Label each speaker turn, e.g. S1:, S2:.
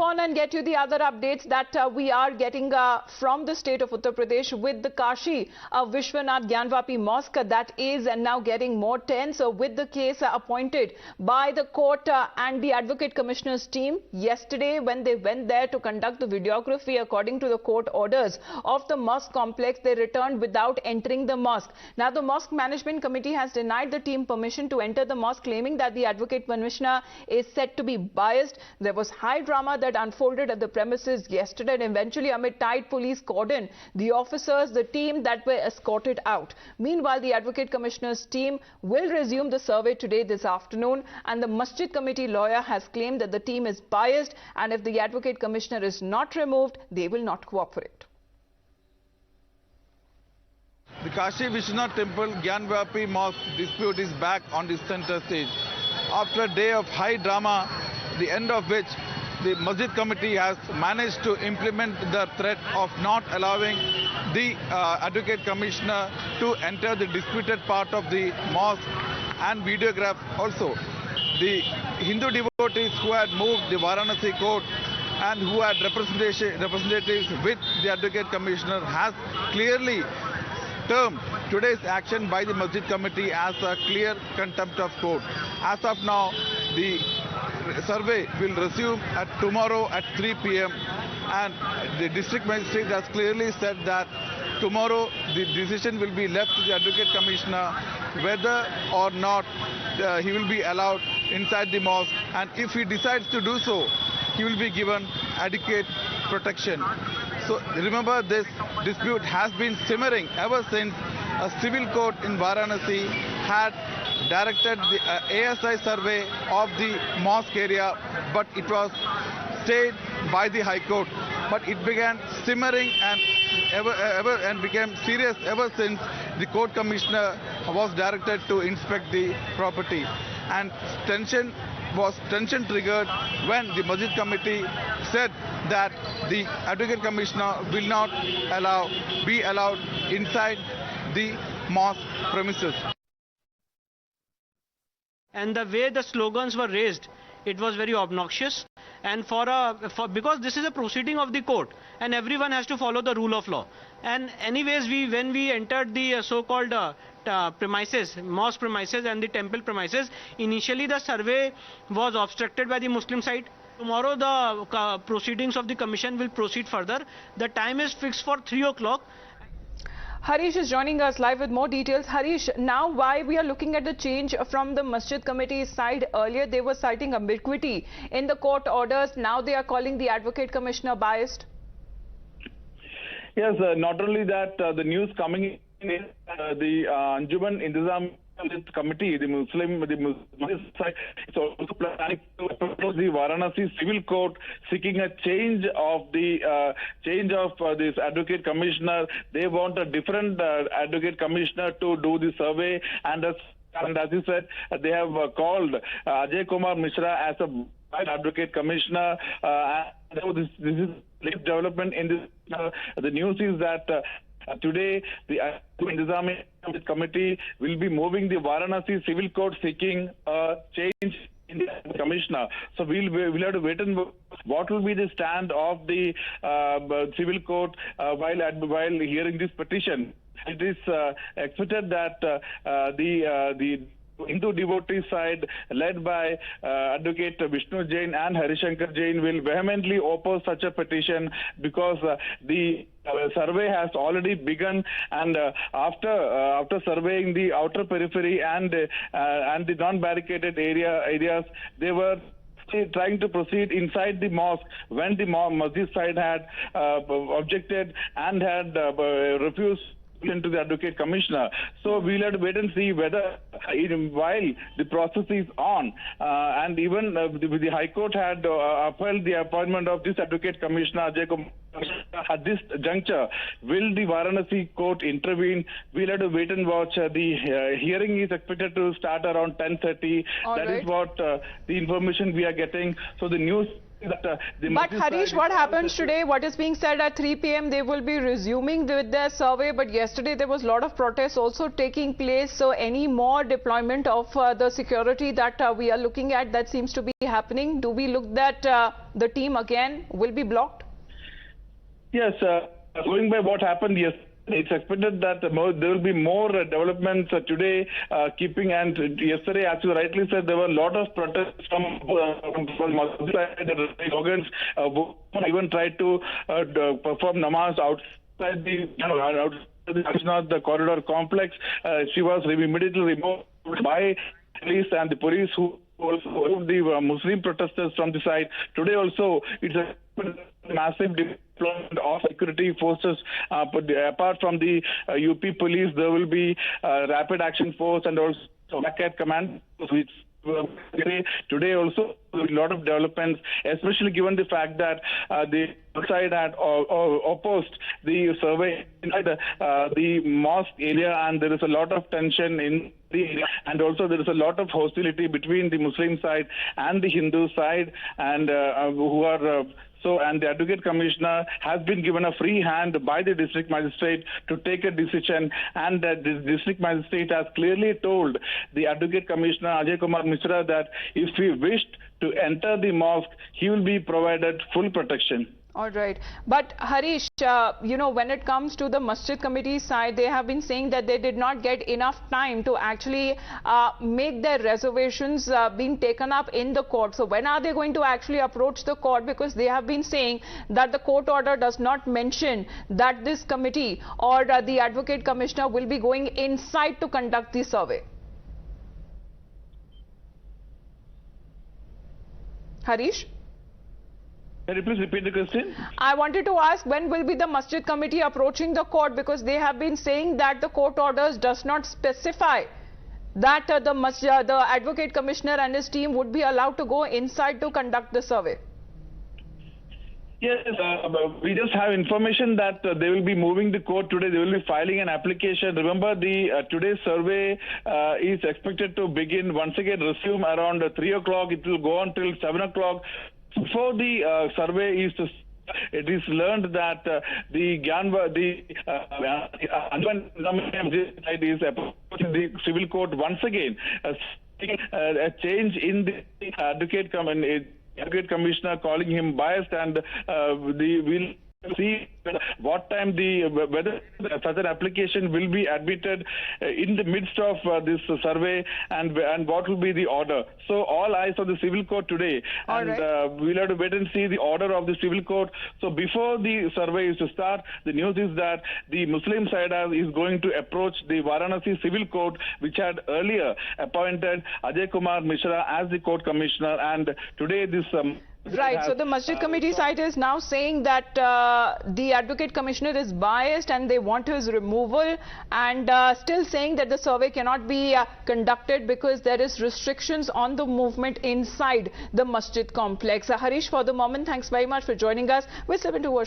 S1: on and get you the other updates that we are getting from the state of Uttar Pradesh with the Kashi Vishwanath-Gyanvapi Mosque that is now getting more tense with the case appointed by the court and the Advocate Commissioner's team yesterday when they went there to conduct the videography according to the court orders of the mosque complex. They returned without entering the mosque. Now the Mosque Management Committee has denied the team permission to enter the mosque, claiming that the Advocate Commissioner is said to be biased. There was high drama that unfolded at the premises yesterday, and eventually amid tight police cordon, the officers, the team that were escorted out. Meanwhile, the Advocate Commissioner's team will resume the survey today this afternoon, and the Masjid committee lawyer has claimed that the team is biased, and if the Advocate Commissioner is not removed, they will not cooperate.
S2: The Kashi Vishwanath Temple Gyanvapi Mosque dispute is back on the center stage. After a day of high drama, the end of which the Masjid committee has managed to implement the threat of not allowing the Advocate Commissioner to enter the disputed part of the mosque and videograph also. The Hindu devotees who had moved the Varanasi court and who had representatives with the Advocate Commissioner has clearly termed today's action by the Masjid committee as a clear contempt of court. As of now, the survey will resume tomorrow at 3 p.m. and the district magistrate has clearly said that tomorrow the decision will be left to the Advocate Commissioner whether or not he will be allowed inside the mosque, and if he decides to do so, he will be given adequate protection. So remember, this dispute has been simmering ever since a civil court in Varanasi had directed the ASI survey of the mosque area, but it was stayed by the High Court. But it began simmering and became serious ever since the court commissioner was directed to inspect the property. And tension triggered when the Masjid committee said that the Advocate Commissioner will not be allowed inside the mosque premises.
S3: And the way the slogans were raised, it was very obnoxious. And because this is a proceeding of the court and everyone has to follow the rule of law. And anyways, when we entered the so-called premises, mosque premises and the temple premises, initially the survey was obstructed by the Muslim side. Tomorrow the proceedings of the commission will proceed further. The time is fixed for 3 o'clock.
S1: Harish is joining us live with more details. Harish, now why we are looking at the change from the Masjid committee's side? Earlier they were citing ambiguity in the court orders. Now they are calling the Advocate Commissioner biased.
S4: Yes, not only that, the news coming in is the Anjuman Intizam committee, the Muslim side, is also planning to approach the Varanasi civil court seeking a change of this Advocate Commissioner. They want a different Advocate Commissioner to do the survey, and as you said, they have called Ajay Kumar Mishra as a Advocate Commissioner. This is latest development in this. The news is that today, the Intizami committee will be moving the Varanasi civil court seeking a change in the commissioner. So we'll have to wait and watch what will be the stand of the civil court while hearing this petition. It is expected that the Hindu devotee side, led by Advocate Vishnu Jain and Harishankar Jain, will vehemently oppose such a petition because the survey has already begun, and after surveying the outer periphery and the non-barricaded areas, they were trying to proceed inside the mosque when the Masjid side had objected and had refused into the Advocate Commissioner. So we'll have to wait and see whether, while the process is on, and even the High Court had upheld the appointment of this Advocate Commissioner, Ajay Kumar, at this juncture, will the Varanasi court intervene? We'll have to wait and watch. The hearing is expected to start around 10:30. That is what the information we are getting. So the news
S1: But Harish, what happens today? What is being said at 3 p.m. they will be resuming with their survey, but yesterday there was a lot of protests also taking place. So any more deployment of the security that we are looking at, that seems to be happening? Do we look that the team again will be blocked?
S4: Yes, going by what happened yesterday, it's expected that there will be more developments today, and yesterday, as you rightly said, there were a lot of protests from Muslim side. Slogans, even tried to perform namaz outside the corridor complex. She was immediately removed by police, and the police who also removed the Muslim protesters from the side. Today also, it's a massive deployment of security forces. Apart from the UP police, there will be rapid action force and also Backyard command, which today also a lot of developments, especially given the fact that the side had opposed the survey in the mosque area, and there is a lot of tension in the area, and also there is a lot of hostility between the Muslim side and the Hindu side, and and the Advocate Commissioner has been given a free hand by the District Magistrate to take a decision, and the District Magistrate has clearly told the Advocate Commissioner Ajay Kumar Mishra that if he wished to enter the mosque, he will be provided full protection.
S1: All right. But Harish, when it comes to the Masjid committee side, they have been saying that they did not get enough time to actually make their reservations being taken up in the court. So when are they going to actually approach the court? Because they have been saying that the court order does not mention that this committee or the Advocate Commissioner will be going inside to conduct the survey. Harish?
S4: Can you please repeat the question?
S1: I wanted to ask, when will be the Masjid committee approaching the court, because they have been saying that the court orders does not specify that the Advocate Commissioner and his team would be allowed to go inside to conduct the survey.
S4: Yes, we just have information that they will be moving the court today. They will be filing an application. Remember, the today's survey is expected to begin once again, resume around 3 o'clock. It will go on till 7 o'clock. Before the survey is to, it is learned that the side is approaching the civil court once again, a change in the Advocate Commissioner, calling him biased, and we'll see what time whether such an application will be admitted in the midst of this survey, and what will be the order. So all eyes on the civil court today, we'll have to wait and see the order of the civil court. So before the survey is to start, the news is that the Muslim side is going to approach the Varanasi civil court, which had earlier appointed Ajay Kumar Mishra as the court commissioner, and today this
S1: right, so the Masjid committee side is now saying that the Advocate Commissioner is biased and they want his removal, and still saying that the survey cannot be conducted because there is restrictions on the movement inside the Masjid complex. Harish, for the moment, thanks very much for joining us. We'll step into a